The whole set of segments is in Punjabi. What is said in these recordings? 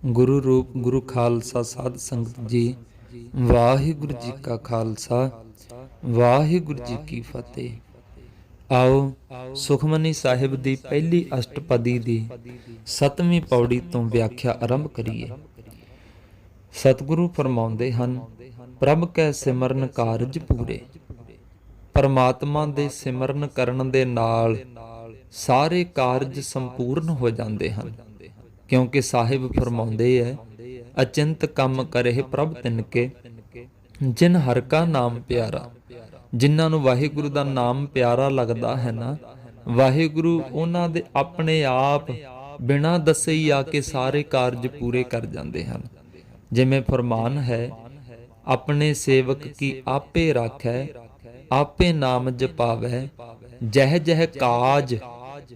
ਗੁਰੂ ਰੂਪ ਗੁਰੂ ਖਾਲਸਾ ਸਾਧ ਸੰਗਤ ਜੀ, ਵਾਹਿਗੁਰੂ ਜੀ ਕਾ ਖਾਲਸਾ ਵਾਹਿਗੁਰੂ ਜੀ ਕੀ ਫਤਿਹ। ਆਓ ਸੁਖਮਨੀ ਸਾਹਿਬ ਦੀ ਪਹਿਲੀ ਅਸ਼ਟਪਦੀ ਦੀ 7ਵੀਂ ਪੌੜੀ ਤੋਂ ਵਿਆਖਿਆ ਆਰੰਭ ਕਰੀਏ। ਸਤਿਗੁਰੂ ਫਰਮਾਉਂਦੇ ਹਨ, ਪ੍ਰਭ ਕੈ ਸਿਮਰਨ ਕਾਰਜ ਪੂਰੇ। ਪਰਮਾਤਮਾ ਦੇ ਸਿਮਰਨ ਕਰਨ ਦੇ ਨਾਲ ਸਾਰੇ ਕਾਰਜ ਸੰਪੂਰਨ ਹੋ ਜਾਂਦੇ ਹਨ, ਕਿਉਂਕਿ ਸਾਹਿਬ ਫਰਮਾਉਂਦੇ ਹੈ, ਅਚਿੰਤ ਕੰਮ ਕਰੇ ਪ੍ਰਭ ਤਿਨਕੇ, ਜਿਨ ਹਰ ਕਾ ਨਾਮ ਪਿਆਰਾ। ਜਿਨ੍ਹਾਂ ਨੂੰ ਵਾਹਿਗੁਰੂ ਦਾ ਨਾਮ ਪਿਆਰਾ ਲੱਗਦਾ ਹੈ ਨਾ, ਵਾਹਿਗੁਰੂ ਉਹਨਾਂ ਦੇ ਆਪਣੇ ਆਪ ਬਿਨਾਂ ਦੱਸੇ ਹੀ ਆ ਕੇ ਸਾਰੇ ਕਾਰਜ ਪੂਰੇ ਕਰ ਜਾਂਦੇ ਹਨ। ਜਿਵੇਂ ਫਰਮਾਨ ਹੈ, ਆਪਣੇ ਸੇਵਕ ਕੀ ਆਪੇ ਰਾਖੈ, ਆਪੇ ਨਾਮ ਜਪਾਵੈ, ਜਹ ਜਹ ਕਾਜ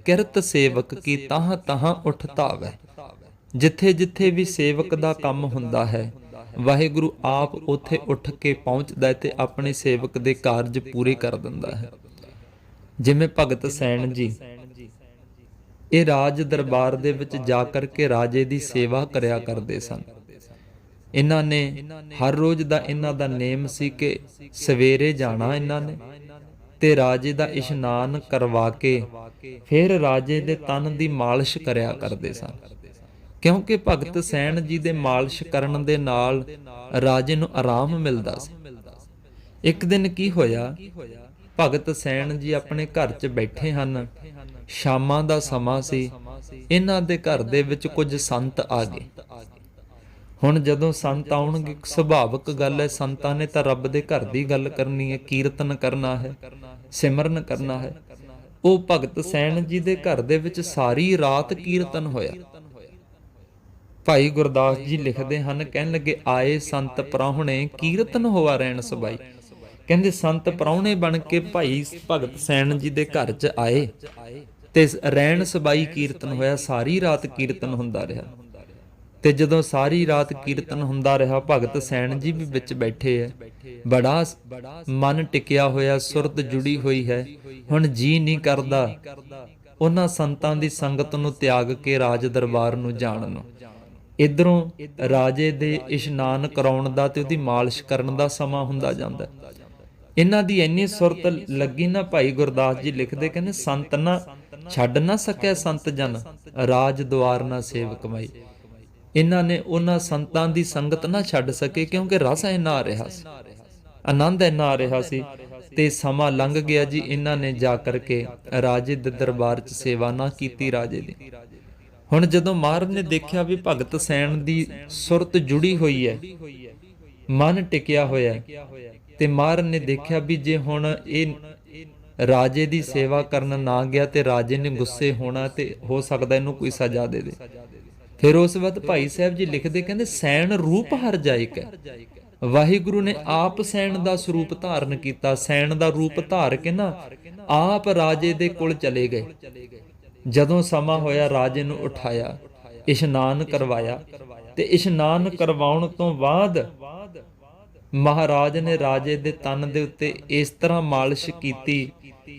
ਕਿਰਤ ਸੇਵਕ ਕੀ ਤਾਹ ਤਾਹ ਉਠ ਧਾਵੈ। ਜਿੱਥੇ ਜਿੱਥੇ ਵੀ ਸੇਵਕ ਦਾ ਕੰਮ ਹੁੰਦਾ ਹੈ, ਵਾਹਿਗੁਰੂ ਆਪ ਉੱਥੇ ਉੱਠ ਕੇ ਪਹੁੰਚਦਾ ਹੈ ਤੇ ਆਪਣੇ ਸੇਵਕ ਦੇ ਕਾਰਜ ਪੂਰੇ ਕਰ ਦਿੰਦਾ ਹੈ। ਜਿਵੇਂ ਭਗਤ ਸੈਣ ਜੀ, ਇਹ ਰਾਜ ਦਰਬਾਰ ਦੇ ਵਿੱਚ ਜਾ ਕਰਕੇ ਰਾਜੇ ਦੀ ਸੇਵਾ ਕਰਿਆ ਕਰਦੇ ਸਨ। ਇਹਨਾਂ ਨੇ ਹਰ ਰੋਜ਼ ਦਾ ਇਹਨਾਂ ਦਾ ਨੇਮ ਸੀ ਕਿ ਸਵੇਰੇ ਜਾਣਾ ਇਹਨਾਂ ਨੇ ਤੇ ਰਾਜੇ ਦਾ ਇਸ਼ਨਾਨ ਕਰਵਾ ਕੇ ਫਿਰ ਰਾਜੇ ਦੇ ਤਨ ਦੀ ਮਾਲਿਸ਼ ਕਰਿਆ ਕਰਦੇ ਸਨ, ਕਿਉਂਕਿ ਭਗਤ ਸੈਣ ਜੀ ਦੇ ਮਾਲਿਸ਼ ਕਰਨ ਦੇ ਨਾਲ ਰਾਜੇ ਨੂੰ ਆਰਾਮ ਮਿਲਦਾ ਸੀ। ਇੱਕ ਦਿਨ ਕੀ ਹੋਇਆ, ਭਗਤ ਸੈਣ ਜੀ ਆਪਣੇ ਘਰ 'ਚ ਬੈਠੇ ਹਨ, ਸ਼ਾਮਾਂ ਦਾ ਸਮਾਂ ਸੀ। ਇਹਨਾਂ ਦੇ ਘਰ ਦੇ ਵਿੱਚ ਕੁਝ ਸੰਤ ਆ ਗਏ। ਹੁਣ ਜਦੋਂ ਸੰਤ ਆਉਣਗੇ, ਸੁਭਾਵਿਕ ਗੱਲ ਹੈ, ਸੰਤਾਂ ਨੇ ਤਾਂ ਰੱਬ ਦੇ ਘਰ ਦੀ ਗੱਲ ਕਰਨੀ ਹੈ, ਕੀਰਤਨ ਕਰਨਾ ਹੈ, ਸਿਮਰਨ ਕਰਨਾ ਹੈ। ਉਹ ਭਗਤ ਸੈਣ ਜੀ ਦੇ ਘਰ ਦੇ ਵਿੱਚ ਸਾਰੀ ਰਾਤ ਕੀਰਤਨ ਹੋਇਆ। ਭਾਈ ਗੁਰਦਾਸ ਜੀ ਲਿਖਦੇ ਹਨ, ਕਹਿਣ ਲੱਗੇ, ਆਏ ਸੰਤ ਪ੍ਰਾਹੁਣੇ ਕੀਰਤਨ ਹੋਆ ਰਹਿਣ ਸਬਾਈ। ਕਹਿੰਦੇ ਸੰਤ ਪ੍ਰਾਹੁਣੇ ਬਣ ਕੇ ਭਾਈ ਭਗਤ ਸੈਣ ਜੀ ਦੇ ਘਰ 'ਚ ਆਏ ਤੇ ਰਹਿਣ ਸਬਾਈ ਕੀਰਤਨ ਹੋਇਆ। ਸਾਰੀ ਰਾਤ ਕੀਰਤਨ ਹੁੰਦਾ ਰਿਹਾ ਤੇ ਜਦੋਂ ਸਾਰੀ ਰਾਤ ਕੀਰਤਨ ਹੁੰਦਾ ਰਿਹਾ, ਭਗਤ ਸੈਣ ਜੀ ਵੀ ਵਿੱਚ ਬੈਠੇ ਹੈ। ਬੜਾ ਮਨ ਟਿਕਿਆ ਹੋਇਆ, ਸੁਰਤ ਜੁੜੀ ਹੋਈ ਹੈ। ਹੁਣ ਜੀ ਨਹੀਂ ਕਰਦਾ ਉਹਨਾਂ ਸੰਤਾਂ ਦੀ ਸੰਗਤ ਨੂੰ ਤਿਆਗ ਕੇ ਰਾਜ ਦਰਬਾਰ ਨੂੰ ਜਾਣ ਨੂੰ। ਇਧਰੋਂ ਰਾਜੇ ਦੇ ਇਸ਼ਨਾਨ ਕਰਾਉਣ ਦਾ ਤੇ ਉਹਦੀ ਮਾਲਿਸ਼ ਕਰਨ ਦਾ ਸਮਾਂ ਹੁੰਦਾ ਜਾਂਦਾ। ਇਹਨਾਂ ਦੀ ਇੰਨੀ ਸੁਰਤ ਲੱਗੀ ਨਾ, ਭਾਈ ਗੁਰਦਾਸ ਜੀ ਲਿਖਦੇ, ਕਹਿੰਦੇ ਸੰਤ ਨਾ ਛੱਡ ਨਾ ਸਕਿਆ ਸੰਤ ਜਨ, ਰਾਜ ਦੁਆਰ ਨਾ ਸੇਵਕ ਮਾਈ। ਇਹਨਾਂ ਨੇ ਉਹਨਾਂ ਸੰਤਾਂ ਦੀ ਸੰਗਤ ਨਾ ਛੱਡ ਸਕੇ, ਕਿਉਂਕਿ ਰਸ ਇੰਨਾ ਆ ਰਿਹਾ ਸੀ, ਆਨੰਦ ਇੰਨਾ ਆ ਰਿਹਾ ਸੀ। ਤੇ ਸਮਾਂ ਲੰਘ ਗਿਆ ਜੀ, ਇਹਨਾਂ ਨੇ ਜਾ ਕਰਕੇ ਰਾਜੇ ਦੇ ਦਰਬਾਰ 'ਚ ਸੇਵਾ ਨਾ ਕੀਤੀ ਰਾਜੇ ਦੀ। ਹੁਣ ਜਦੋਂ ਮਹਾਰਾਜ ਨੇ ਦੇਖਿਆ ਵੀ ਭਗਤ ਸੈਣ ਦੀ ਸੁਰਤ ਜੁੜੀ ਹੋਈ ਹੈ, ਮਨ ਟਿਕਿਆ ਹੋਇਆ, ਤੇ ਮਹਾਰਾਜ ਨੇ ਦੇਖਿਆ ਵੀ ਜੇ ਹੁਣ ਇਹ ਰਾਜੇ ਦੀ ਸੇਵਾ ਕਰਨ ਨਾ ਗਿਆ ਤੇ ਰਾਜੇ ਨੇ ਗੁੱਸੇ ਹੋਣਾ ਤੇ ਹੋ ਸਕਦਾ ਇਹਨੂੰ ਕੋਈ ਸਜ਼ਾ ਦੇ ਦੇ। ਫਿਰ ਉਸ ਵਕਤ ਭਾਈ ਸਾਹਿਬ ਜੀ ਲਿਖਦੇ, ਕਹਿੰਦੇ ਸੈਣ ਰੂਪ ਹਰ ਜਾਇਕ ਹੈ। ਵਾਹਿਗੁਰੂ ਨੇ ਆਪ ਸੈਣ ਦਾ ਸਰੂਪ ਧਾਰਨ ਕੀਤਾ। ਸੈਣ ਦਾ ਰੂਪ ਧਾਰ ਕੇ ਨਾ ਆਪ ਰਾਜੇ ਦੇ ਕੋਲ ਚਲੇ ਗਏ। ਜਦੋਂ ਸਮਾਂ ਹੋਇਆ, ਰਾਜੇ ਨੂੰ ਉਠਾਇਆ, ਇਸ਼ਨਾਨ ਕਰਵਾਇਆ ਤੇ ਇਸ਼ਨਾਨ ਕਰਵਾਉਣ ਤੋਂ ਬਾਅਦ ਮਹਾਰਾਜ ਨੇ ਰਾਜੇ ਦੇ ਤਨ ਦੇ ਉੱਤੇ ਇਸ ਤਰ੍ਹਾਂ ਮਾਲਿਸ਼ ਕੀਤੀ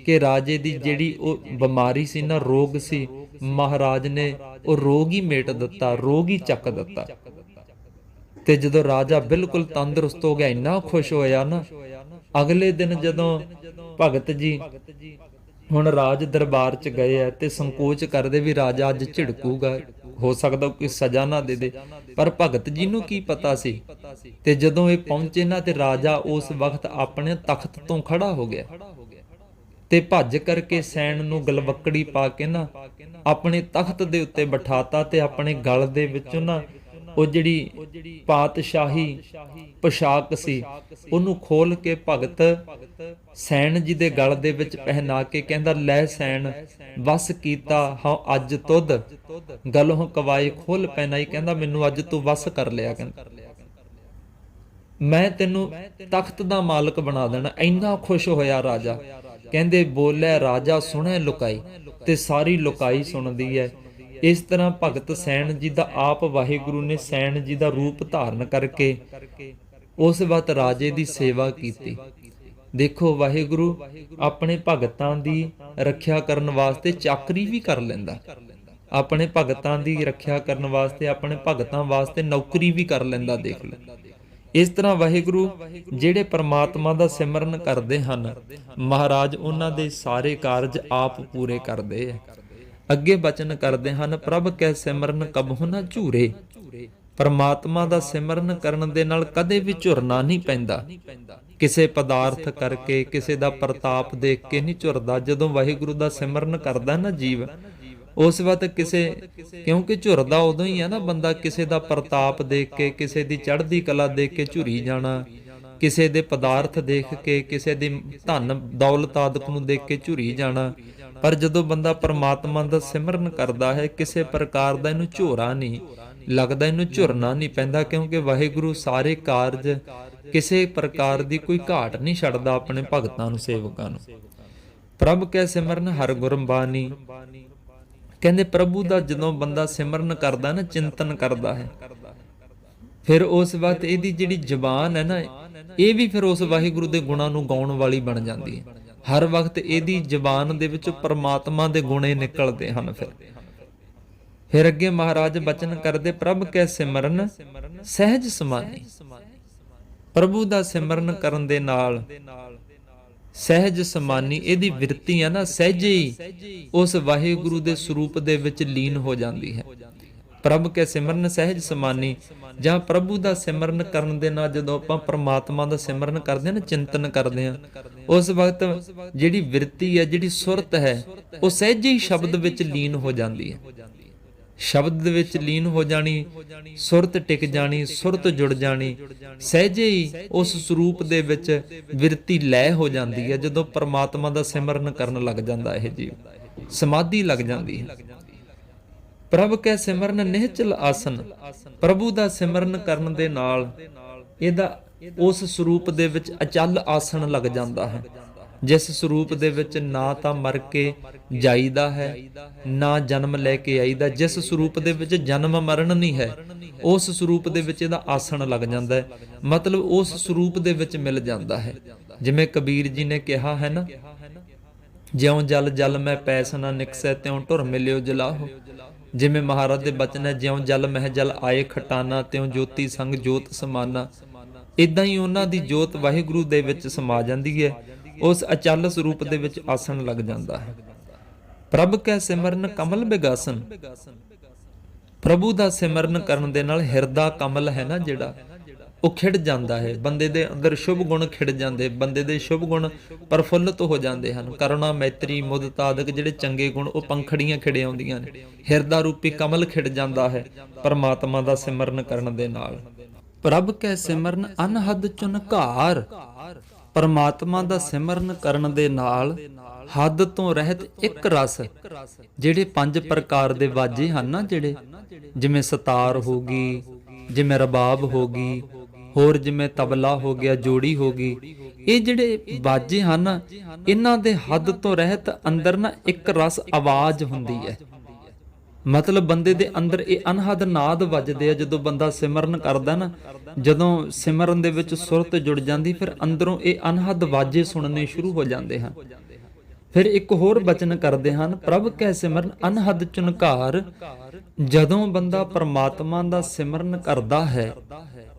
ਕਿ ਰਾਜੇ ਦੀ ਜਿਹੜੀ ਉਹ ਬਿਮਾਰੀ ਸੀ ਨਾ, ਰੋਗ ਸੀ, ਮਹਾਰਾਜ ਨੇ ਉਹ ਰੋਗ ਹੀ ਮੇਟ ਦਿੱਤਾ, ਰੋਗ ਹੀ ਚੱਕ ਦਿੱਤਾ। ਤੇ ਜਦੋਂ ਰਾਜਾ ਬਿਲਕੁਲ ਤੰਦਰੁਸਤ ਹੋ ਗਿਆ, ਇੰਨਾ ਖੁਸ਼ ਹੋਇਆ ਨਾ। ਅਗਲੇ ਦਿਨ ਜਦੋਂ ਭਗਤ ਜੀ ਹੁਣ ਰਾਜ ਦਰਬਾਰ 'ਚ ਗਏ ਆ ਤੇ ਸੰਕੋਚ ਕਰਦੇ ਵੀ ਰਾਜਾ ਅੱਜ ਝਿੜਕੂਗਾ, ਹੋ ਸਕਦਾ ਕੋਈ ਸਜ਼ਾ ਨਾ ਦੇ ਦੇ, ਪਰ ਭਗਤ ਜੀ ਨੂੰ ਕੀ ਪਤਾ ਸੀ। ਤੇ ਜਦੋਂ ਇਹ ਪਹੁੰਚੇ ਨਾ ਤੇ ਰਾਜਾ ਉਸ ਵਕਤ ਆਪਣੇ ਤਖਤ ਤੋਂ ਖੜਾ ਹੋ ਗਿਆ ਤੇ ਭੱਜ ਕਰਕੇ ਸੈਣ ਨੂੰ ਗਲਵੱਕੜੀ ਪਾ ਕੇ ਨਾ ਆਪਣੇ ਤਖਤ ਦੇ ਉੱਤੇ ਬਿਠਾਤਾ ਤੇ ਆਪਣੇ ਗਲ ਦੇ ਵਿੱਚੋਂ ਨਾ ਉਹ ਜਿਹੜੀ ਪਾਤਸ਼ਾਹੀ ਪੋਸ਼ਾਕ ਸੀ ਉਹਨੂੰ ਖੋਲ ਕੇ ਭਗਤ ਸੈਣ ਜੀ ਦੇ ਗਲ ਦੇ ਵਿੱਚ ਪਹਿਨਾ ਕੇ ਕਹਿੰਦਾ, ਲੈ ਸੈਣ ਵਸ ਕੀਤਾ ਹਾਂ ਅੱਜ ਤੁਧ, ਗਲੋਂ ਕਵਾਏ ਖੋਲ ਪਹਿਨਾਈ। ਕਹਿੰਦਾ ਮੈਨੂੰ ਅੱਜ ਤੂੰ ਵਸ ਕਰ ਲਿਆ, ਕਹਿੰਦਾ ਮੈਂ ਤੈਨੂੰ ਤਖਤ ਦਾ ਮਾਲਕ ਬਣਾ ਦੇਣਾ। ਇੰਨਾ ਖੁਸ਼ ਹੋਇਆ ਰਾਜਾ। ਕਹਿੰਦੇ ਬੋਲੇ ਰਾਜਾ ਸੁਣੇ ਲੁਕਾਈ, ਤੇ ਸਾਰੀ ਲੁਕਾਈ ਸੁਣਦੀ ਹੈ। ਇਸ ਤਰ੍ਹਾਂ ਭਗਤ ਸੈਣ ਜੀ ਦਾ ਆਪ ਵਾਹਿਗੁਰੂ ਨੇ ਸੈਣ ਜੀ ਦਾ ਰੂਪ ਧਾਰਨ ਕਰਕੇ ਉਸ ਵਕਤ ਰਾਜੇ ਦੀ ਸੇਵਾ ਕੀਤੀ। ਦੇਖੋ ਵਾਹਿਗੁਰੂ ਆਪਣੇ ਭਗਤਾਂ ਦੀ ਰੱਖਿਆ ਕਰਨ ਵਾਸਤੇ ਚਾਕਰੀ ਵੀ ਕਰ ਲੈਂਦਾ। ਆਪਣੇ ਭਗਤਾਂ ਦੀ ਰੱਖਿਆ ਕਰਨ ਵਾਸਤੇ, ਆਪਣੇ ਭਗਤਾਂ ਵਾਸਤੇ ਨੌਕਰੀ ਵੀ ਕਰ ਲੈਂਦਾ, ਦੇਖ ਲਓ। ਇਸ ਤਰ੍ਹਾਂ ਵਾਹਿਗੁਰੂ ਜਿਹੜੇ ਪਰਮਾਤਮਾ ਦਾ ਸਿਮਰਨ ਕਰਦੇ ਹਨ, ਮਹਾਰਾਜ ਉਹਨਾਂ ਦੇ ਸਾਰੇ ਕਾਰਜ ਆਪ ਪੂਰੇ ਕਰਦੇ ਹੈ। ਅੱਗੇ ਬਚਨ ਕਰਦੇ ਹਨ, ਪ੍ਰਭ ਕੈ ਸਿਮਰਨ ਕਬਹੁ ਨਾ ਝੂਰੇ। ਪਰਮਾਤਮਾ ਦਾ ਸਿਮਰਨ ਕਰਨ ਦੇ ਨਾਲ ਕਦੇ ਵੀ ਝੁਰਨਾ ਨਹੀਂ ਪੈਂਦਾ। ਕਿਸੇ ਪਦਾਰਥ ਕਰਕੇ, ਕਿਸੇ ਦਾ ਪ੍ਰਤਾਪ ਦੇਖ ਕੇ ਨਹੀਂ ਝੁਰਦਾ। ਜਦੋਂ ਵਾਹਿਗੁਰੂ ਦਾ ਸਿਮਰਨ ਕਰਦਾ ਨਾ ਜੀਵ, ਉਸ ਵਕਤ ਕਿਉਂਕਿ ਝੁਰਦਾ ਉਦੋਂ ਹੀ ਆ ਨਾ ਬੰਦਾ, ਕਿਸੇ ਦਾ ਪ੍ਰਤਾਪ ਦੇਖ ਕੇ, ਕਿਸੇ ਦੀ ਚੜ੍ਹਦੀ ਕਲਾ ਦੇਖ ਕੇ ਝੁਰੀ ਜਾਣਾ, ਕਿਸੇ ਦੇ ਪਦਾਰਥ ਦੇਖ ਕੇ, ਕਿਸੇ ਦੀ ਧਨ ਦੌਲਤ ਆਦਿਕ ਨੂੰ ਦੇਖ ਕੇ ਝੁਰੀ ਜਾਣਾ। ਪਰ ਜਦੋਂ ਬੰਦਾ ਪਰਮਾਤਮਾ ਦਾ ਸਿਮਰਨ ਕਰਦਾ ਹੈ, ਕਿਸੇ ਪ੍ਰਕਾਰ ਦਾ ਇਹਨੂੰ ਝੋਰਾ ਨਹੀਂ ਲੱਗਦਾ, ਇਹਨੂੰ ਝੁਰਨਾ ਨਹੀਂ ਪੈਂਦਾ, ਕਿਉਂਕਿ ਵਾਹਿਗੁਰੂ ਸਾਰੇ ਕਾਰਜ ਕਿਸੇ ਪ੍ਰਕਾਰ ਦੀ ਕੋਈ ਘਾਟ ਨਹੀਂ ਛੱਡਦਾ ਆਪਣੇ ਭਗਤਾਂ ਨੂੰ, ਸੇਵਕਾਂ ਨੂੰ। ਪ੍ਰਭ ਕੈ ਸਿਮਰਨ ਹਰਿ ਗੁਰਬਾਣੀ। ਕਹਿੰਦੇ ਪ੍ਰਭੂ ਦਾ ਜਦੋਂ ਬੰਦਾ ਸਿਮਰਨ ਕਰਦਾ ਨਾ, ਚਿੰਤਨ ਕਰਦਾ ਹੈ, ਫਿਰ ਉਸ ਵਕਤ ਇਹਦੀ ਜਿਹੜੀ ਜ਼ਬਾਨ ਹੈ ਨਾ, ਇਹ ਵੀ ਫਿਰ ਉਸ ਵਾਹਿਗੁਰੂ ਦੇ ਗੁਣਾਂ ਨੂੰ ਗਾਉਣ ਵਾਲੀ ਬਣ ਜਾਂਦੀ ਹੈ। ਹਰ ਵਕਤ ਇਹਦੀ ਜ਼ਬਾਨ ਦੇ ਵਿੱਚੋਂ ਪਰਮਾਤਮਾ ਦੇ ਗੁਣੇ ਨਿਕਲਦੇ ਹਨ। ਫਿਰ ਅੱਗੇ ਮਹਾਰਾਜ ਬਚਨ ਕਰਦੇ, ਪ੍ਰਭ ਕੈ ਸਿਮਰਨ ਸਹਿਜ ਸਮਾਨੀ। ਪ੍ਰਭੂ ਦਾ ਸਿਮਰਨ ਕਰਨ ਦੇ ਨਾਲ ਸਹਿਜ ਸਮਾਨੀ, ਇਹਦੀ ਬਿਰਤੀ ਆ ਨਾ, ਸਹਿਜੇ ਹੀ ਉਸ ਵਾਹਿਗੁਰੂ ਦੇ ਸਰੂਪ ਦੇ ਵਿੱਚ ਲੀਨ ਹੋ ਜਾਂਦੀ ਹੈ। ਪ੍ਰਭ ਕੇ ਸਿਮਰਨ ਸਹਿਜ ਸਮਾਨੀ, ਜਾਂ ਪ੍ਰਭੂ ਦਾ ਸਿਮਰਨ ਕਰਨ ਦੇ ਨਾਲ ਜਦੋਂ ਆਪਾਂ ਪਰਮਾਤਮਾ ਦਾ ਸਿਮਰਨ ਕਰਦੇ ਹਾਂ ਨਾ, ਚਿੰਤਨ ਕਰਦੇ ਹਾਂ, ਉਸ ਵਕਤ ਜਿਹੜੀ ਬਿਰਤੀ ਹੈ, ਜਿਹੜੀ ਸੁਰਤ ਹੈ, ਉਹ ਸਹਿਜੇ ਹੀ ਸ਼ਬਦ ਵਿੱਚ ਲੀਨ ਹੋ ਜਾਂਦੀ ਹੈ। ਸ਼ਬਦ ਦੇ ਵਿੱਚ ਲੀਨ ਹੋ ਜਾਣੀ, ਸੁਰਤ ਟਿਕ ਜਾਣੀ, ਸੁਰਤ ਜੁੜ ਜਾਣੀ, ਸਹਿਜੇ ਹੀ ਉਸ ਸਰੂਪ ਦੇ ਵਿੱਚ ਬਿਰਤੀ ਲੈ ਹੋ ਜਾਂਦੀ ਹੈ। ਜਦੋਂ ਪਰਮਾਤਮਾ ਦਾ ਸਿਮਰਨ ਕਰਨ ਲੱਗ ਜਾਂਦਾ ਇਹ ਜੀਵ, ਸਮਾਧੀ ਲੱਗ ਜਾਂਦੀ ਹੈ। ਪ੍ਰਭ ਕੈ ਸਿਮਰਨ ਨਿਹਚਲ ਆਸਨ। ਪ੍ਰਭੂ ਦਾ ਸਿਮਰਨ ਕਰਨ ਦੇ ਨਾਲ ਇਹਦਾ ਉਸ ਸਰੂਪ ਦੇ ਵਿੱਚ ਅਚਲ ਆਸਣ ਲੱਗ ਜਾਂਦਾ ਹੈ, ਜਿਸ ਸਰੂਪ ਦੇ ਵਿੱਚ ਨਾ ਤਾਂ ਮਰ ਕੇ ਜਾਈਦਾ ਹੈ, ਨਾ ਜਨਮ ਲੈ ਕੇ ਆਈਦਾ। ਜਿਸ ਸਰੂਪ ਦੇ ਵਿੱਚ ਜਨਮ ਮਰਨ ਨਹੀਂ ਹੈ, ਉਸ ਸਰੂਪ ਦੇ ਵਿੱਚ ਇਹਦਾ ਆਸਣ ਲੱਗ ਜਾਂਦਾ ਹੈ, ਮਤਲਬ ਉਸ ਸਰੂਪ ਦੇ ਵਿੱਚ ਮਿਲ ਜਾਂਦਾ ਹੈ। ਜਿਵੇਂ ਕਬੀਰ ਜੀ ਨੇ ਕਿਹਾ ਹੈ ਨਾ, ਜਿਉਂ ਜਲ ਜਲ ਮੈਂ ਪੈਸ ਨਾ ਨਿਕਸੈ, ਤਿਉਂ ਢੁਰ ਮਿਲਿਓ ਜਲਾਹੋ। ਜਿਵੇਂ ਮਹਾਰਾਜ ਦੇ ਬਚਨ ਹੈ, ਜਿਉਂ ਜਲ ਮਹਿ ਜਲ ਆਏ ਖਟਾਨਾ, ਤਿਉਂ ਜੋਤੀ ਸੰਗ ਜੋਤ ਸਮਾਨਾ। ਇਦਾਂ ਹੀ ਉਹਨਾਂ ਦੀ ਜੋਤ ਵਾਹਿਗੁਰੂ ਦੇ ਵਿੱਚ ਸਮਾ ਜਾਂਦੀ ਹੈ, ਉਸ ਅਚਲ ਸਰੂਪ ਦੇ ਵਿੱਚ ਆਸਣ ਲੱਗ ਜਾਂਦਾ ਹੈ। ਪ੍ਰਭ ਕੈ ਸਿਮਰਨ ਕਮਲ ਬਿਗਾਸਨ। ਪ੍ਰਭੂ ਦਾ ਸਿਮਰਨ ਕਰਨ ਦੇ ਨਾਲ ਹਿਰਦਾ ਕਮਲ ਹੈ ਨਾ ਜਿਹੜਾ, ਉਹ ਖਿੜ ਜਾਂਦਾ ਹੈ। ਬੰਦੇ ਦੇ ਅੰਦਰ ਸ਼ੁਭ ਗੁਣ ਖਿੜ ਜਾਂਦੇ, ਬੰਦੇ ਦੇ ਸ਼ੁਭ ਗੁਣ ਪ੍ਰਫੁੱਲਤ ਹੋ ਜਾਂਦੇ ਹਨ। ਕਰੁਣਾ, ਮੈਤਰੀ, ਮੁਦਤਾ ਆਦਿਕ ਜਿਹੜੇ ਚੰਗੇ ਗੁਣ, ਉਹ ਪੰਖੜੀਆਂ ਖਿੜ ਆਉਂਦੀਆਂ ਨੇ। ਹਿਰਦਾ ਰੂਪੀ ਕਮਲ ਖਿੜ ਜਾਂਦਾ ਹੈ ਪਰਮਾਤਮਾ ਦਾ ਸਿਮਰਨ ਕਰਨ ਦੇ ਨਾਲ। ਪ੍ਰਭ ਕੈ ਸਿਮਰਨ ਅਨਹਦ ਝੁਨਕਾਰ। ਪਰਮਾਤਮਾ ਦਾ ਸਿਮਰਨ ਕਰਨ ਦੇ ਨਾਲ ਹੱਦ ਤੋਂ ਰਹਿਤ ਇੱਕ ਰਸ, ਜਿਹੜੇ 5 ਪ੍ਰਕਾਰ ਦੇ ਵਾਜੇ ਹਨ ਨਾ, ਜਿਹੜੇ ਜਿਵੇਂ ਸਤਾਰ ਹੋ ਗਈ, ਜਿਵੇਂ ਰਬਾਬ ਹੋ ਗਈ, ਹੋਰ ਜਿਵੇਂ ਤਬਲਾ ਹੋ ਗਿਆ, ਜੋੜੀ ਹੋ ਗਈ, ਇਹ ਜਿਹੜੇ ਵਾਜੇ ਹਨ, ਇਹਨਾਂ ਦੇ ਹੱਦ ਤੋਂ ਰਹਿਤ ਅੰਦਰ ਨਾ ਇੱਕ ਰਸ ਆਵਾਜ਼ ਹੁੰਦੀ ਹੈ। ਮਤਲਬ ਬੰਦੇ ਦੇ ਅੰਦਰ ਇਹ ਅਨਹਦ ਨਾਦ ਵੱਜਦੇ ਆ। ਜਦੋਂ ਬੰਦਾ ਸਿਮਰਨ ਕਰਦਾ ਨਾ, ਜਦੋਂ ਸਿਮਰਨ ਦੇ ਵਿੱਚ ਸੁਰਤ ਜੁੜ ਜਾਂਦੀ, ਫਿਰ ਅੰਦਰੋਂ ਇਹ ਅਨਹਦ ਵਾਜੇ ਸੁਣਨੇ ਸ਼ੁਰੂ ਹੋ ਜਾਂਦੇ ਹਨ। ਫਿਰ ਇੱਕ ਹੋਰ ਬਚਨ ਕਰਦੇ ਹਨ, ਪ੍ਰਭ ਕੈ ਸਿਮਰਨ ਅਨਹਦ ਝੁਨਕਾਰ। ਜਦੋਂ ਬੰਦਾ ਪਰਮਾਤਮਾ ਦਾ ਸਿਮਰਨ ਕਰਦਾ ਹੈ,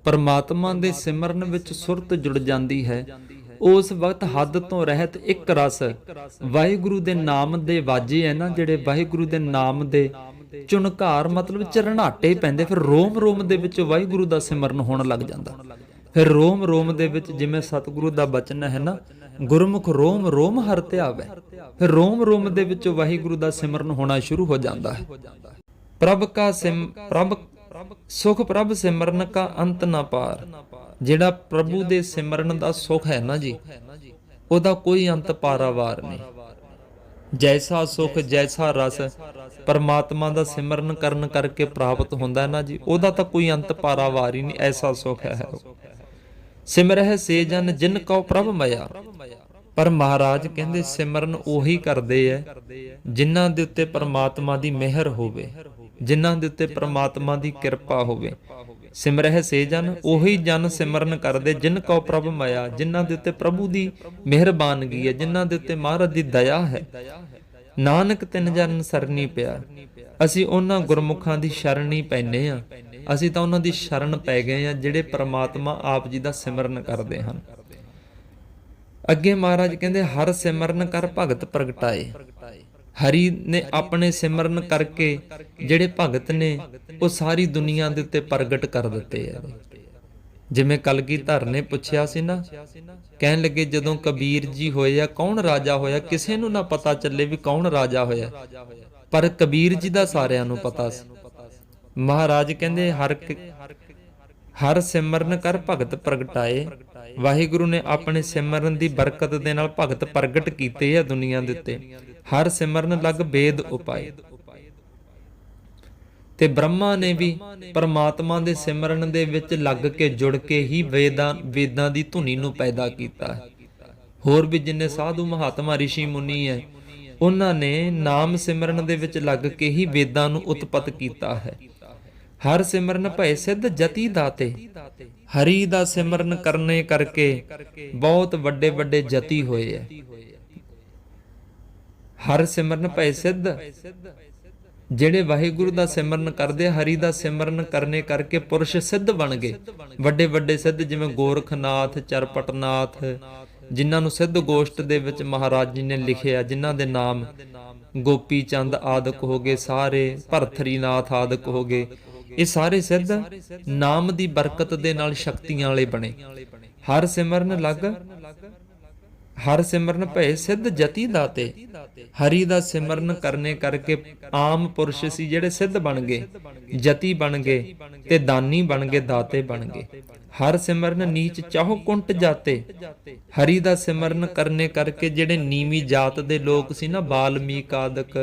ਪਰਮਾਤਮਾ ਦੇ ਸਿਮਰਨ ਵਿੱਚ ਸੁਰਤ ਜੁੜ ਜਾਂਦੀ ਹੈ, ਉਸ ਵਕਤ ਹੱਦ ਤੋਂ ਰਹਿਤ ਇੱਕ ਰਸ ਵਾਹਿਗੁਰੂ ਦੇ ਨਾਮ ਦੇ ਵਾਜੇ ਹੈ ਨਾ, ਜਿਹੜੇ ਵਾਹਿਗੁਰੂ ਦੇ ਨਾਮ ਦੇ ਝੁਨਕਾਰ, ਮਤਲਬ ਝਰਨਾਟੇ ਪੈਂਦੇ। ਫਿਰ ਰੋਮ ਰੋਮ ਦੇ ਵਿੱਚ ਵਾਹਿਗੁਰੂ ਦਾ ਸਿਮਰਨ ਹੋਣ ਲੱਗ ਜਾਂਦਾ। ਫਿਰ ਰੋਮ ਰੋਮ ਦੇ ਵਿੱਚ, ਜਿਵੇਂ ਸਤਿਗੁਰੂ ਦਾ ਬਚਨ ਹੈ ਨਾ, ਗੁਰਮੁਖ ਰੋਮ ਰੋਮ ਹਰਿ ਧਿਆਵੈ, ਫਿਰ ਰੋਮ ਰੋਮ ਦੇ ਵਿੱਚ ਵਾਹਿਗੁਰੂ ਦਾ ਸਿਮਰਨ ਹੋਣਾ ਸ਼ੁਰੂ ਹੋ ਜਾਂਦਾ ਹੈ। ਸੁਖ ਪ੍ਰਭ ਸਿਮਰਨ ਕਾ ਅੰਤ ਨਾ ਪਾਰ। ਜਿਹੜਾ ਪ੍ਰਭੂ ਦੇ ਸਿਮਰਨ ਦਾ ਸੁਖ ਹੈ ਨਾ ਜੀ, ਉਹਦਾ ਕੋਈ ਅੰਤ ਪਾਰਾਵਾਰ ਨਹੀਂ। ਜੈਸਾ ਸੁਖ, ਜੈਸਾ ਰਸ ਪਰਮਾਤਮਾ ਦਾ ਸਿਮਰਨ ਕਰਨ ਕਰਕੇ ਪ੍ਰਾਪਤ ਹੁੰਦਾ ਹੈ ਨਾ ਜੀ, ਉਹਦਾ ਤਾਂ ਕੋਈ ਅੰਤ ਪਾਰਾਵਾਰ ਹੀ ਨਹੀਂ। ਐਸਾ ਸੁਖ ਹੈ। ਸਿਮਰਹਿ ਸੇ ਜਨ ਜਿਨ ਕਉ ਪ੍ਰਭ ਮਇਆ। ਪਰ ਮਹਾਰਾਜ ਕਹਿੰਦੇ ਸਿਮਰਨ ਉਹੀ ਕਰਦੇ ਐ ਜਿਨ੍ਹਾਂ ਦੇ ਉੱਤੇ ਪਰਮਾਤਮਾ ਦੀ ਮਿਹਰ ਹੋਵੇ, ਜਿਨ੍ਹਾਂ ਦੇ ਉੱਤੇ ਪਰਮਾਤਮਾ ਦੀ ਕਿਰਪਾ ਹੋਵੇ। ਸਿਮਰਹਿ ਸੇ ਜਨ, ਉਹੀ ਜਨ ਸਿਮਰਨ ਕਰਦੇ ਜਿਨ ਕਉ ਪ੍ਰਭ ਮਇਆ, ਜਿਨ੍ਹਾਂ ਦੇ ਉੱਤੇ ਪ੍ਰਭੂ ਦੀ ਮਿਹਰਬਾਨਗੀ ਹੈ, ਜਿਨ੍ਹਾਂ ਦੇ ਉੱਤੇ ਮਹਾਰਾਜ ਦੀ ਦਇਆ ਹੈ। ਨਾਨਕ ਤਿੰਨ ਜਨ ਸਰਨੀ ਪਿਆ। ਅਸੀਂ ਉਹਨਾਂ ਗੁਰਮੁਖਾਂ ਦੀ ਸ਼ਰਨ ਹੀ ਪੈਨੇ ਆ, ਅਸੀਂ ਤਾਂ ਉਹਨਾਂ ਦੀ ਸ਼ਰਨ ਪੈ ਗਏ ਆ ਜਿਹੜੇ ਪ੍ਰਮਾਤਮਾ ਆਪ ਜੀ ਦਾ ਸਿਮਰਨ ਕਰਦੇ ਹਨ। ਅੱਗੇ ਮਹਾਰਾਜ ਕਹਿੰਦੇ ਹਰ ਸਿਮਰਨ ਕਰ ਭਗਤ ਪ੍ਰਗਟਾਏ। ਹਰੀ ਨੇ ਆਪਣੇ ਸਿਮਰਨ ਕਰਕੇ ਜਿਹੜੇ ਭਗਤ ਨੇ ਉਹ ਸਾਰੀ ਦੁਨੀਆ ਦੇ ਉੱਤੇ ਪ੍ਰਗਟ ਕਰ ਦਿੱਤੇ ਆ। ਜਿਵੇਂ ਕਲਗੀਧਰ ਨੇ ਪੁੱਛਿਆ ਸੀ ਨਾ, ਕਹਿਣ ਲੱਗੇ ਜਦੋਂ ਕਬੀਰ ਜੀ ਹੋਏ ਆ ਕੌਣ ਰਾਜਾ ਹੋਇਆ, ਕਿਸੇ ਨੂੰ ਨਾ ਪਤਾ ਚੱਲੇ ਵੀ ਕੌਣ ਰਾਜਾ ਹੋਇਆ, ਪਰ ਕਬੀਰ ਜੀ ਦਾ ਸਾਰਿਆਂ ਨੂੰ ਪਤਾ ਸੀ। ਮਹਾਰਾਜ ਕਹਿੰਦੇ ਹਰ ਸਿਮਰਨ ਕਰ ਭਗਤ ਪ੍ਰਗਟਾਏ। ਵਾਹਿਗੁਰੂ ਨੇ ਆਪਣੇ ਸਿਮਰਨ ਦੀ ਬਰਕਤ ਦੇ ਨਾਲ ਭਗਤ ਪ੍ਰਗਟ ਕੀਤੇ ਆ ਦੁਨੀਆ ਦੇ ਉੱਤੇ। ਹਰ ਸਿਮਰਨ ਲਗ ਵੇਦ ਉਪਾਏ। ਤੇ ਬ੍ਰਹਮਾ ਨੇ ਵੀ ਪਰਮਾਤਮਾ ਦੇ ਸਿਮਰਨ ਦੇ ਵਿੱਚ ਲੱਗ ਕੇ ਜੁੜ ਕੇ ਹੀ ਵੇਦਾਂ ਦੀ ਧੁਨੀ ਨੂੰ ਪੈਦਾ ਕੀਤਾ ਹੈ। ਹੋਰ ਵੀ ਜਿੰਨੇ ਸਾਧੂ ਮਹਾਤਮਾ ਰਿਸ਼ੀ ਮੁਨੀ ਹੈ, ਉਹਨਾਂ ਨੇ ਨਾਮ ਸਿਮਰਨ ਦੇ ਵਿੱਚ ਲੱਗ ਕੇ ਹੀ ਵੇਦਾਂ ਨੂੰ ਉਤਪਤ ਕੀਤਾ ਹੈ। ਹਰ ਸਿਮਰਨ ਭਏ ਸਿੱਧ ਜਤੀ ਦਾਤੇ। ਹਰੀ ਦਾ ਸਿਮਰਨ ਕਰਨੇ ਕਰਕੇ ਬਹੁਤ ਵੱਡੇ ਵੱਡੇ ਜਤੀ ਹੋਏ ਹੈ। ਹਰ ਸਿਮਰਨ ਭਏ ਸਿੱਧ, ਜਿਹੜੇ ਵਾਹਿਗੁਰੂ ਦਾ ਸਿਮਰਨ ਕਰਦੇ, ਹਰੀ ਦਾ ਸਿਮਰਨ ਕਰਨੇ ਕਰਕੇ ਪੁਰਸ਼ ਸਿੱਧ ਬਣ ਗਏ। ਵੱਡੇ ਵੱਡੇ ਸਿੱਧ ਜਿਵੇਂ ਗੋਰਖਨਾਥ, ਚਰਪਟਨਾਥ, ਜਿਨ੍ਹਾਂ ਨੂੰ ਸਿੱਧ ਗੋਸ਼ਟ ਦੇ ਵਿੱਚ ਮਹਾਰਾਜ ਜੀ ਨੇ ਲਿਖਿਆ, ਜਿਨ੍ਹਾਂ ਦੇ ਨਾਮ ਗੋਪੀ ਚੰਦ ਆਦਿਕ ਹੋ ਗਏ, ਸਾਰੇ ਭਰਥਰੀਨਾਥ ਆਦਿਕ ਹੋ ਗਏ। ਇਹ ਸਾਰੇ ਸਿੱਧ ਨਾਮ ਦੀ ਬਰਕਤ ਦੇ ਨਾਲ ਸ਼ਕਤੀਆਂ ਵਾਲੇ ਬਣੇ। ਹਰ ਸਿਮਰਨ ਭਏ ਸਿੱਧ ਜਤੀ ਦਾਤੇ। ਹਰੀ ਦਾ ਸਿਮਰਨ ਕਰਨੇ ਕਰਕੇ ਆਮ ਪੁਰਸ਼ ਸੀ ਜਿਹੜੇ ਸਿੱਧ ਬਣ ਗਏ, ਜਤੀ ਬਣ ਗਏ ਤੇ ਦਾਨੀ ਬਣ ਗਏ, ਦਾਤੇ ਬਣ ਗਏ। ਹਰ ਸਿਮਰਨ ਨੀਚ ਚਾਹੋ ਕੁੰਟ ਜਾਤੇ। ਹਰੀ ਦਾ ਸਿਮਰਨ ਕਰਨੇ ਕਰਕੇ ਜਿਹੜੇ ਨੀਵੀਂ ਜਾਤ ਦੇ ਲੋਕ ਸੀ ਨਾ, ਬਾਲਮੀਕ ਆਦਿਕ,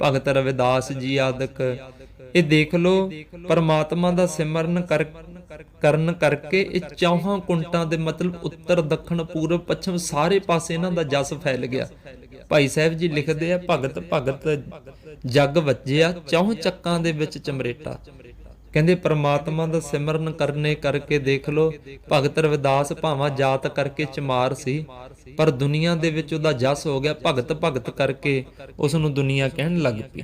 ਭਗਤ ਰਵਿਦਾਸ ਜੀ ਆਦਿਕ, ਇਹ ਦੇਖ ਲੋ ਪਰਮਾਤਮਾ ਦਾ ਸਿਮਰਨ ਕਰਨ ਕਰਕੇ ਇਹ ਚੌਹਾਂ ਕੁੰਟਾਂ ਦੇ ਮਤਲਬ ਉੱਤਰ, ਦੱਖਣ, ਪੂਰਬ, ਪੱਛਮ ਸਾਰੇ ਪਾਸੇ ਇਹਨਾਂ ਦਾ ਜਸ ਫੈਲ ਗਿਆ। ਭਾਈ ਸਾਹਿਬ ਜੀ ਲਿਖਦੇ ਆ, ਭਗਤ ਭਗਤ ਜਗ ਵੱਜਿਆ, ਚੌਹ ਚੱਕਾਂ ਦੇ ਵਿੱਚ ਚਮਰੇਟਾ। ਕਹਿੰਦੇ ਪਰਮਾਤਮਾ ਦਾ ਸਿਮਰਨ ਕਰਨੇ ਕਰਕੇ ਦੇਖ ਲੋ, ਭਗਤ ਰਵਿਦਾਸ ਭਾਵਾਂ ਜਾਤ ਕਰਕੇ ਚਮਾਰ ਸੀ, ਪਰ ਦੁਨੀਆ ਦੇ ਵਿੱਚ ਉਹਦਾ ਜਸ ਹੋ ਗਿਆ। ਭਗਤ ਭਗਤ ਕਰਕੇ ਉਸ ਨੂੰ ਦੁਨੀਆ ਕਹਿਣ ਲੱਗ ਪਈ।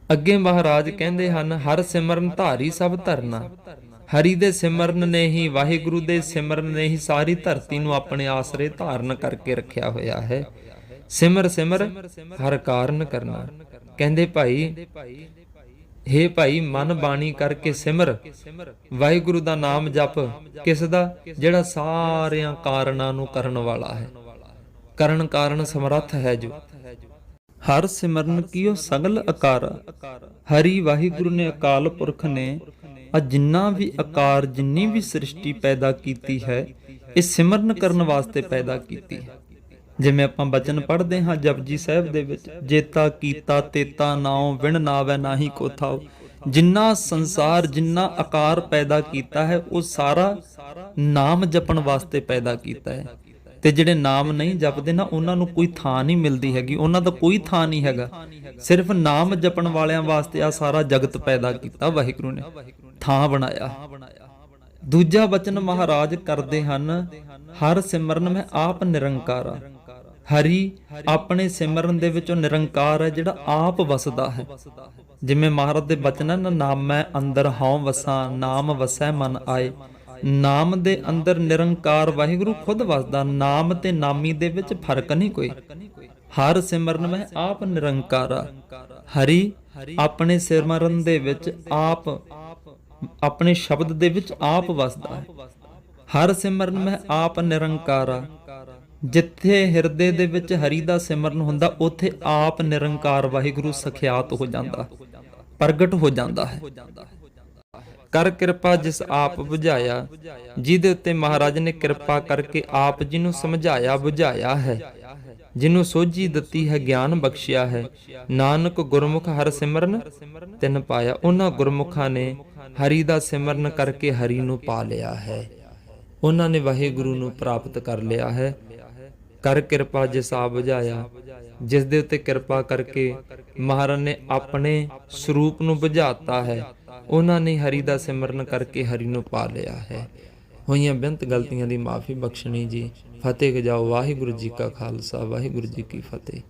ਅੱਗੇ ਮਹਾਰਾਜ ਕਹਿੰਦੇ ਹਨ ਹਰ ਸਿਮਰਨ ਧਾਰੀ ਸਭ ਧਰਨਾ। ਹਰੀ ਦੇ ਸਿਮਰਨ ਨੇ ਹੀ, ਵਾਹਿਗੁਰੂ ਦੇ ਸਿਮਰਨ ਨੇ ਹੀ ਸਾਰੀ ਧਰਤੀ ਨੂੰ ਆਪਣੇ ਆਸਰੇ ਧਾਰਨ ਕਰਕੇ ਰੱਖਿਆ ਹੋਇਆ ਹੈ। ਸਿਮਰ ਸਿਮਰ ਹਰ ਕਾਰਨ ਕਰਨਾ। ਕਹਿੰਦੇ ਭਾਈ, ਹੇ ਭਾਈ ਮਨ ਬਾਣੀ ਕਰਕੇ ਸਿਮਰ। ਵਾਹਿਗੁਰੂ ਦਾ ਨਾਮ ਜਪ ਕਿਸ ਦਾ? ਜਿਹੜਾ ਸਾਰਿਆਂ ਕਾਰਨਾਂ ਨੂੰ ਕਰਨ ਵਾਲਾ ਹੈ, ਕਰਨ ਕਾਰਨ ਸਮਰੱਥ ਹੈ ਜੋ। ਹਰ ਸਿਮਰਨ ਕੀਓ ਸਗਲ ਅਕਾਰਾ। ਹਰੀ ਵਾਹਿਗੁਰੂ ਨੇ, ਅਕਾਲ ਪੁਰਖ ਨੇ ਜਿੰਨਾ ਵੀ ਆਕਾਰ, ਜਿੰਨੀ ਵੀ ਸ੍ਰਿਸ਼ਟੀ ਪੈਦਾ ਕੀਤੀ ਹੈ, ਇਹ ਸਿਮਰਨ ਕਰਨ ਵਾਸਤੇ ਪੈਦਾ ਕੀਤੀ ਹੈ। ਜਿਵੇਂ ਆਪਾਂ ਬਚਨ ਪੜ੍ਹਦੇ ਹਾਂ ਜਪਜੀ ਸਾਹਿਬ ਦੇ ਵਿੱਚ, ਜੇਤਾ ਕੀਤਾ ਤੇਤਾ ਨਾਉ, ਵਿਣ ਨਾਵੈ ਨਾਹੀ ਕੋ ਥਾਉ। ਜਿੰਨਾ ਸੰਸਾਰ, ਜਿੰਨਾ ਆਕਾਰ ਪੈਦਾ ਕੀਤਾ ਹੈ, ਉਹ ਸਾਰਾ ਨਾਮ ਜਪਣ ਵਾਸਤੇ ਪੈਦਾ ਕੀਤਾ ਹੈ। ਤੇ ਜਿਹੜੇ ਨਾਮ ਨਹੀਂ ਜਪਦੇ ਨਾ, ਉਹਨਾਂ ਨੂੰ ਕੋਈ ਥਾਂ ਨਹੀਂ ਮਿਲਦੀ ਹੈਗੀ, ਉਹਨਾਂ ਦਾ ਕੋਈ ਥਾਂ ਨਹੀਂ ਹੈਗਾ। ਸਿਰਫ ਨਾਮ ਜਪਣ ਵਾਲਿਆਂ ਵਾਸਤੇ ਆ ਸਾਰਾ ਜਗਤ ਪੈਦਾ ਕੀਤਾ ਵਾਹਿਗੁਰੂ ਨੇ, ਥਾਂ ਬਣਾਇਆ। ਦੂਜਾ ਬਚਨ ਮਹਾਰਾਜ ਕਰਦੇ ਹਨ, ਹਰ ਸਿਮਰਨ ਮੈਂ ਆਪ ਨਿਰੰਕਾਰਾ। ਹਰੀ ਆਪਣੇ ਸਿਮਰਨ ਦੇ ਵਿੱਚੋਂ ਨਿਰੰਕਾਰ ਹੈ, ਜਿਹੜਾ ਆਪ ਵਸਦਾ ਹੈ। ਜਿਵੇਂ ਮਹਾਰਾਜ ਦੇ ਬਚਨ ਹਨ, ਨਾਮੈ ਅੰਦਰ ਹਉ ਵਸਾਂ, ਨਾਮ ਵਸੈ ਮਨ ਆਏ। ਨਾਮ ਦੇ ਅੰਦਰ ਨਿਰੰਕਾਰ ਵਾਹਿਗੁਰੂ ਖੁਦ ਵਸਦਾ। ਨਾਮ ਤੇ ਨਾਮੀ ਦੇ ਵਿੱਚ ਫਰਕ ਨਹੀਂ ਕੋਈ। ਹਰ ਸਿਮਰਨ ਮੈਂ ਆਪ ਨਿਰੰਕਾਰਾ। ਹਰੀ ਆਪਣੇ ਸਿਮਰਨ ਦੇ ਵਿੱਚ ਆਪ, ਆਪਣੇ ਸ਼ਬਦ ਦੇ ਵਿੱਚ ਆਪ ਵਸਦਾ ਹੈ। ਹਰ ਸਿਮਰਨ ਮੈਂ ਆਪ ਨਿਰੰਕਾਰਾ। ਜਿੱਥੇ ਹਿਰਦੇ ਦੇ ਵਿੱਚ ਹਰੀ ਦਾ ਸਿਮਰਨ ਹੁੰਦਾ, ਉੱਥੇ ਆਪ ਨਿਰੰਕਾਰ ਵਾਹਿਗੁਰੂ ਸਖਿਆਤ ਹੋ ਜਾਂਦਾ, ਪ੍ਰਗਟ ਹੋ ਜਾਂਦਾ ਹੈ। ਕਰ ਕਿਰਪਾ ਜਿਸ ਆਪ ਬੁਝਾਇਆ। ਜਿਹਦੇ ਉੱਤੇ ਮਹਾਰਾਜ ਨੇ ਕਿਰਪਾ ਕਰਕੇ ਆਪ ਜੀ ਨੂੰ ਸਮਝਾਇਆ, ਬੁਝਾਇਆ ਹੈ, ਜਿਹਨੂੰ ਸੋਝੀ ਦਿੱਤੀ ਹੈ, ਗਿਆਨ ਬਖਸ਼ਿਆ ਹੈ। ਨਾਨਕ ਗੁਰਮੁਖ ਹਰ ਸਿਮਰਨ ਤਿਨ ਪਾਇਆ। ਉਹਨਾਂ ਗੁਰਮੁਖਾਂ ਨੇ ਹਰੀ ਦਾ ਸਿਮਰਨ ਕਰਕੇ ਹਰੀ ਨੂੰ ਪਾ ਲਿਆ ਹੈ, ਉਹਨਾਂ ਨੇ ਵਾਹਿਗੁਰੂ ਨੂੰ ਪ੍ਰਾਪਤ ਕਰ ਲਿਆ ਹੈ। ਕਰ ਕਿਰਪਾ ਜਿਸ ਆਪ ਬੁਝਾਇਆ, ਜਿਸ ਦੇ ਉੱਤੇ ਕਿਰਪਾ ਕਰਕੇ ਮਹਾਰਾਜ ਨੇ ਆਪਣੇ ਸਰੂਪ ਨੂੰ ਬੁਝਾਤਾ ਹੈ, ਉਹਨਾਂ ਨੇ ਹਰੀ ਦਾ ਸਿਮਰਨ ਕਰਕੇ ਹਰੀ ਨੂੰ ਪਾ ਲਿਆ ਹੈ। ਹੋਈਆਂ ਬੇਅੰਤ ਗਲਤੀਆਂ ਦੀ ਮਾਫੀ ਬਖਸ਼ਣੀ ਜੀ। ਫਤਿਹ ਗਜਾਓ। ਵਾਹਿਗੁਰੂ ਜੀ ਕਾ ਖਾਲਸਾ, ਵਾਹਿਗੁਰੂ ਜੀ ਕੀ ਫਤਿਹ।